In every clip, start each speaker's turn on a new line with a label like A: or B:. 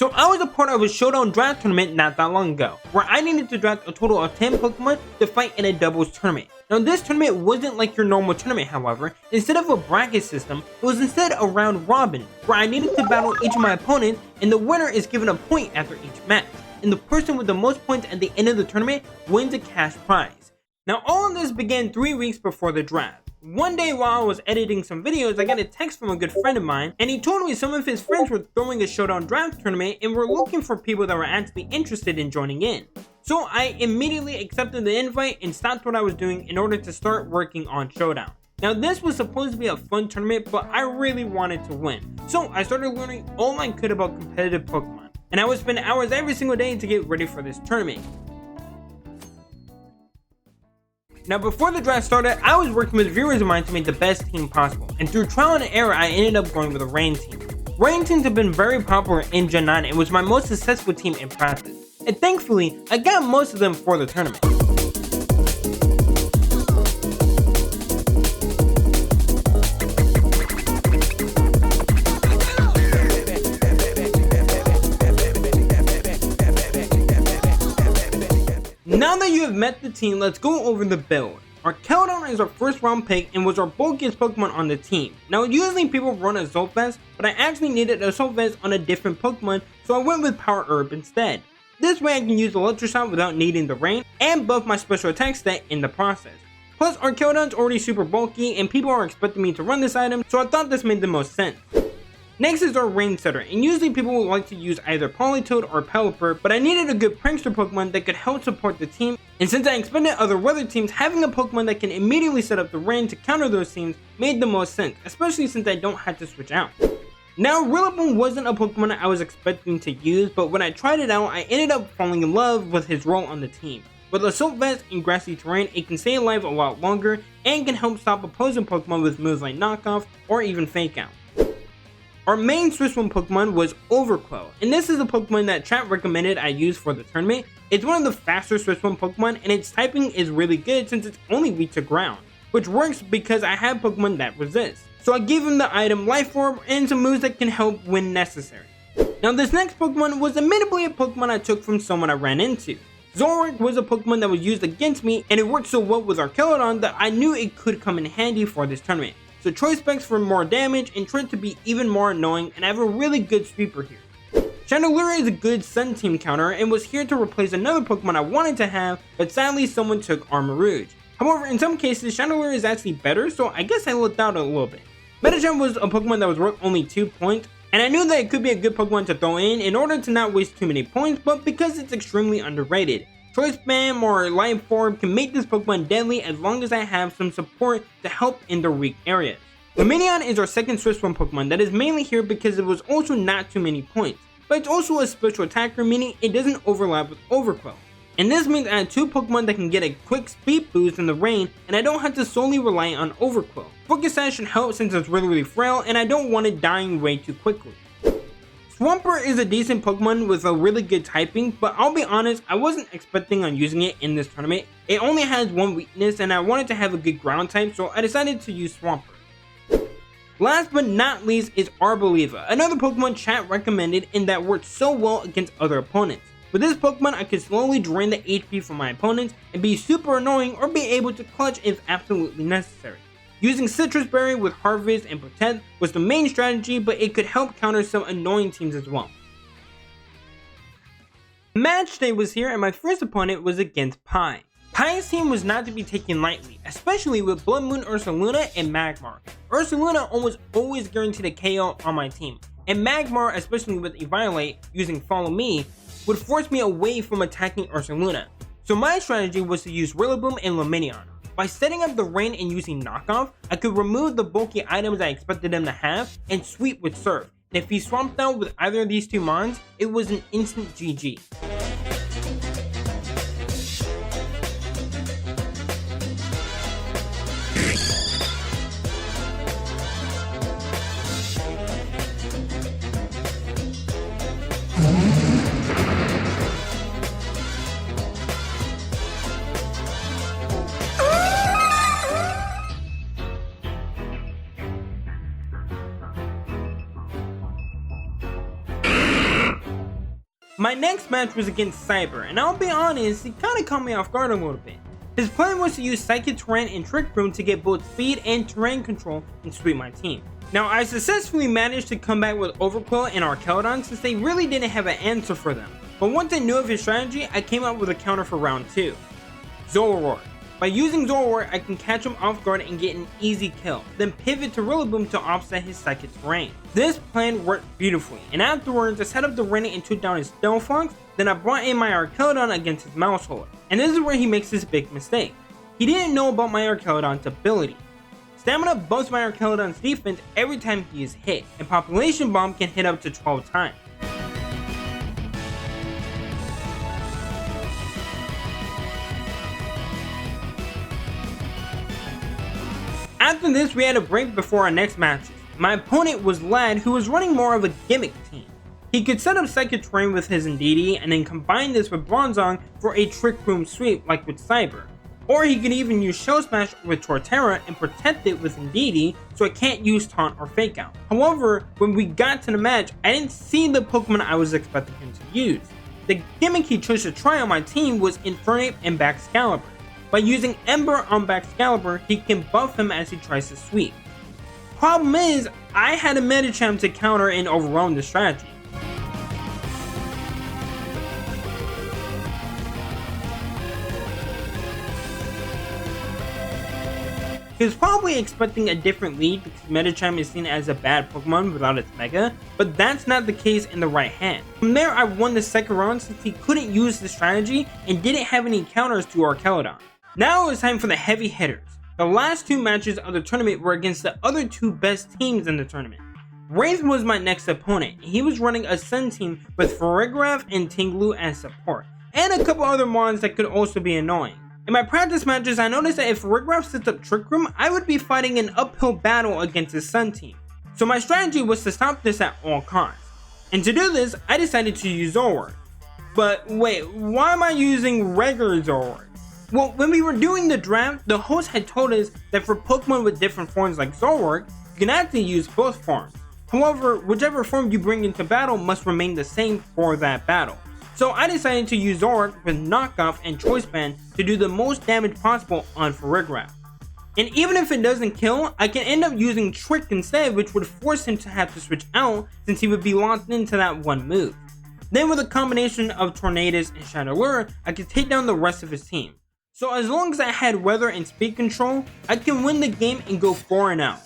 A: So I was a part of a showdown draft tournament not that long ago, where I needed to draft a total of 10 Pokemon to fight in a doubles tournament. Now this tournament wasn't like your normal tournament, however. Instead of a bracket system, it was instead a round robin, where I needed to battle each of my opponents, and the winner is given a point after each match. And the person with the most points at the end of the tournament wins a cash prize. Now all of this began 3 weeks before the draft. One day while I was editing some videos, I got a text from a good friend of mine, and he told me some of his friends were throwing a showdown draft tournament and were looking for people that were actually interested in joining in. So I immediately accepted the invite and stopped what I was doing in order to start working on showdown. Now this was supposed to be a fun tournament, but I really wanted to win. So I started learning all I could about competitive Pokemon, and I would spend hours every single day to get ready for this tournament. Now before the draft started, I was working with viewers of mine to make the best team possible, and through trial and error I ended up going with a rain team. Rain teams have been very popular in Gen 9 and was my most successful team in practice, and thankfully I got most of them for the tournament. Now that you have met the team, let's go over the build. Our Keldon is our first round pick and was our bulkiest Pokemon on the team. Now usually people run a Assault Vest, but I actually needed an Assault Vest on a different Pokemon, so I went with Power Herb instead. This way I can use Electric Shot without needing the rain, and buff my special attack stat in the process. Plus our Keldon's already super bulky and people are expecting me to run this item, so I thought this made the most sense. Next is our Rain Setter, and usually people would like to use either Politoed or Pelipper, but I needed a good prankster Pokemon that could help support the team, and since I expected other weather teams, having a Pokemon that can immediately set up the rain to counter those teams made the most sense, especially since I don't have to switch out. Now Rillaboom wasn't a Pokemon I was expecting to use, but when I tried it out, I ended up falling in love with his role on the team. With Assault Vest in grassy terrain, it can stay alive a lot longer, and can help stop opposing Pokemon with moves like Knock Off or even Fake Out. Our main Swiss One Pokemon was Overqwell, and this is a Pokemon that chat recommended I use for the tournament. It's one of the faster Swiss One Pokemon, and its typing is really good since it's only weak to ground, which works because I have Pokemon that resist. So I gave him the item Life Orb and some moves that can help when necessary. Now this next Pokemon was admittedly a Pokemon I took from someone I ran into. Zoroark was a Pokemon that was used against me, and it worked so well with our Keldon that I knew it could come in handy for this tournament. So choice specs for more damage and tried to be even more annoying, and I have a really good sweeper here. Chandelure is a good Sun Team counter and was here to replace another Pokemon I wanted to have, but sadly someone took Armarouge. However, in some cases Chandelure is actually better, so I guess I looked out a little bit. Metachan was a Pokemon that was worth only 2 points, and I knew that it could be a good Pokemon to throw in order to not waste too many points, but because it's extremely underrated. Choice Spam or Life Orb can make this Pokemon deadly as long as I have some support to help in their weak areas. Lumineon is our second Swiss One Pokemon that is mainly here because it was also not too many points, but it's also a special attacker, meaning it doesn't overlap with Overqwell. And this means I have 2 Pokemon that can get a quick speed boost in the rain, and I don't have to solely rely on Overqwell. Focus Sash should help since it's really frail and I don't want it dying way too quickly. Swampert is a decent Pokemon with a really good typing, but I'll be honest, I wasn't expecting on using it in this tournament. It only has one weakness and I wanted to have a good ground type, so I decided to use Swampert. Last but not least is Arboliva, another Pokemon chat recommended and that worked so well against other opponents. With this Pokemon, I could slowly drain the HP from my opponents and be super annoying or be able to clutch if absolutely necessary. Using Citrus Berry with Harvest and Protect was the main strategy, but it could help counter some annoying teams as well. Match day was here and my first opponent was against Pi. Pi's team was not to be taken lightly, especially with Blood Moon Ursaluna and Magmar. Ursaluna almost always guaranteed a KO on my team, and Magmar, especially with Eviolite using Follow Me, would force me away from attacking Ursaluna. So my strategy was to use Rillaboom and Lumineon. By setting up the rain and using knockoff, I could remove the bulky items I expected them to have and sweep with Surf. And if he swamped out with either of these 2 mons, it was an instant GG. My next match was against Cyber, and I'll be honest, he kinda caught me off guard a little bit. His plan was to use Psychic Terrain and Trick Room to get both speed and terrain control and sweep my team. Now I successfully managed to come back with Overqwil and Arkeldon since they really didn't have an answer for them. But once I knew of his strategy, I came up with a counter for round 2. Zoroark. By using Zoroark, I can catch him off guard and get an easy kill, then pivot to Rillaboom to offset his Psychic Terrain. This plan worked beautifully, and afterwards I set up the Rennet and took down his Delphox, then I brought in my Arkeldon against his Maushold. And this is where he makes his big mistake. He didn't know about my Arkeldon's ability. Stamina buffs my Arkeldon's defense every time he is hit, and Population Bomb can hit up to 12 times. After this, we had a break before our next matches. My opponent was Lad, who was running more of a gimmick team. He could set up Psychic Terrain with his Indeedee and then combine this with Bronzong for a Trick Room sweep like with Cyber. Or he could even use Shell Smash with Torterra and protect it with Indeedee so it can't use Taunt or Fake Out. However, when we got to the match, I didn't see the Pokemon I was expecting him to use. The gimmick he chose to try on my team was Infernape and Basculegion. By using Ember on Basculegion, he can buff him as he tries to sweep. Problem is, I had a Medicham to counter and overwhelm the strategy. He was probably expecting a different lead because Medicham is seen as a bad Pokemon without its Mega, but that's not the case in the right hand. From there, I won the second round since he couldn't use the strategy and didn't have any counters to Arkeldon. Now it was time for the heavy hitters. The last 2 matches of the tournament were against the other 2 best teams in the tournament. Wraith was my next opponent, and he was running a Sun team with Farigiraf and Tinglu as support, and a couple other mons that could also be annoying. In my practice matches, I noticed that if Farigiraf sets up Trick Room, I would be fighting an uphill battle against his Sun team. So my strategy was to stop this at all costs. And to do this, I decided to use Zoroark. But wait, why am I using regular Zoroark? Well, when we were doing the draft, the host had told us that for Pokemon with different forms like Zoroark, you can actually use both forms. However, whichever form you bring into battle must remain the same for that battle. So I decided to use Zoroark with Knockoff and Choice Band to do the most damage possible on Farigiraf. And even if it doesn't kill, I can end up using Trick instead, which would force him to have to switch out since he would be locked into that one move. Then with a combination of Tornadus and Chandelure, I could take down the rest of his team. So as long as I had weather and speed control, I can win the game and go 4-0.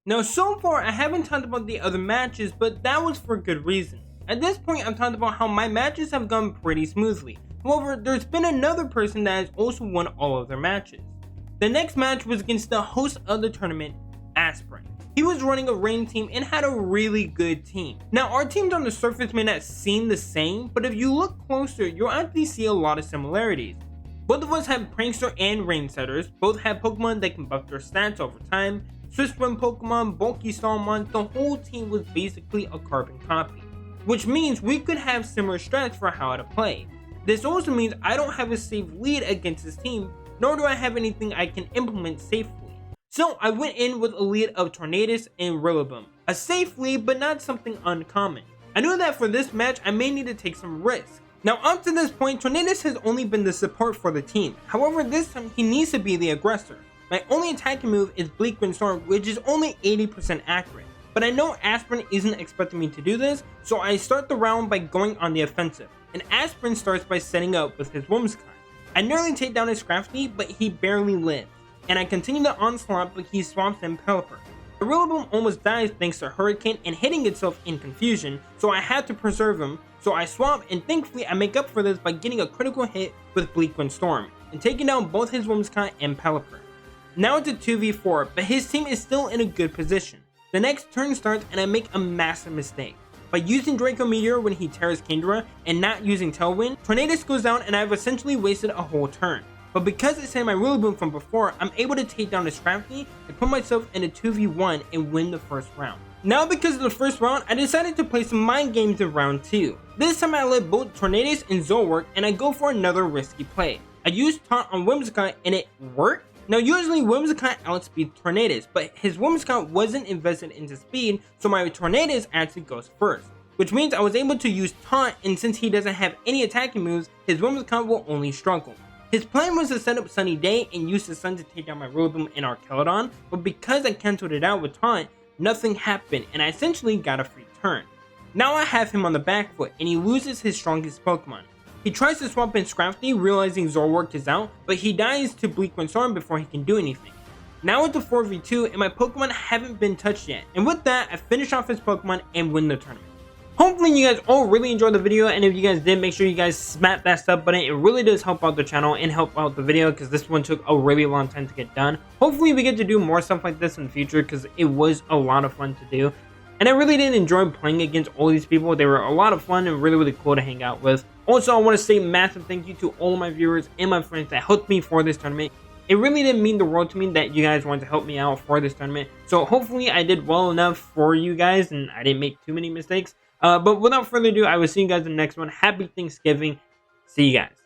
A: Now so far I haven't talked about the other matches, but that was for good reason. At this point I've talked about how my matches have gone pretty smoothly. However, there's been another person that has also won all of their matches. The next match was against the host of the tournament, Aspirin. He was running a rain team and had a really good team. Now our teams on the surface may not seem the same, but if you look closer you'll actually see a lot of similarities. Both of us have Prankster and Rain Setters, both have Pokemon that can buff their stats over time, Swift Swim Pokemon, bulky Salmon. The whole team was basically a carbon copy, which means we could have similar strats for how to play. This also means I don't have a safe lead against his team, nor do I have anything I can implement safely. So I went in with a lead of Tornadus and Rillaboom, a safe lead but not something uncommon. I knew that for this match I may need to take some risks. Now up to this point, Tornadus has only been the support for the team, however this time he needs to be the aggressor. My only attacking move is Bleak Wind Storm, which is only 80% accurate. But I know Aspirin isn't expecting me to do this, so I start the round by going on the offensive. And Aspirin starts by setting up with his Whimsicott. I nearly take down his Scrafty, but he barely lives. and I continue the onslaught, but he swaps in Pelipper. The Rillaboom almost dies thanks to Hurricane and hitting itself in confusion, so I had to preserve him, so I swap, and thankfully I make up for this by getting a critical hit with Bleak Wind Storm, and taking down both his Whimsicott and Pelipper. Now it's a 2v4, but his team is still in a good position. The next turn starts and I make a massive mistake. By using Draco Meteor when he tears Kingdra and not using Tailwind, Tornadus goes down and I've essentially wasted a whole turn. But because I saved my Rillaboom from before, I'm able to take down the Scrafty and put myself in a 2v1 and win the first round. Now because of the first round, I decided to play some mind games in round 2. This time I let both Tornadus and Zoroark and I go for another risky play. I used Taunt on Whimsicott and it worked. Now usually Whimsicott outspeeds Tornadus, but his Whimsicott wasn't invested into speed, so my Tornadus actually goes first. Which means I was able to use Taunt, and since he doesn't have any attacking moves, his Whimsicott will only struggle. His plan was to set up Sunny Day and use the sun to take down my Rillaboom and Archelodon, but because I cancelled it out with Taunt, nothing happened and I essentially got a free turn. Now I have him on the back foot and he loses his strongest Pokemon. He tries to swap in Scrafty, realizing Zoroark is out, but he dies to Bleak Wind Storm before he can do anything. Now it's a 4v2 and my Pokemon haven't been touched yet, and with that I finish off his Pokemon and win the tournament. Hopefully you guys all really enjoyed the video, and if you guys did, make sure you guys smack that sub button. It really does help out the channel and help out the video because this one took a really long time to get done. Hopefully we get to do more stuff like this in the future because it was a lot of fun to do. And I really did enjoy playing against all these people. They were a lot of fun and really cool to hang out with. Also, I want to say massive thank you to all of my viewers and my friends that helped me for this tournament. It really didn't mean the world to me that you guys wanted to help me out for this tournament. So hopefully I did well enough for you guys and I didn't make too many mistakes. But without further ado, I will see you guys in the next one. Happy Thanksgiving. See you guys.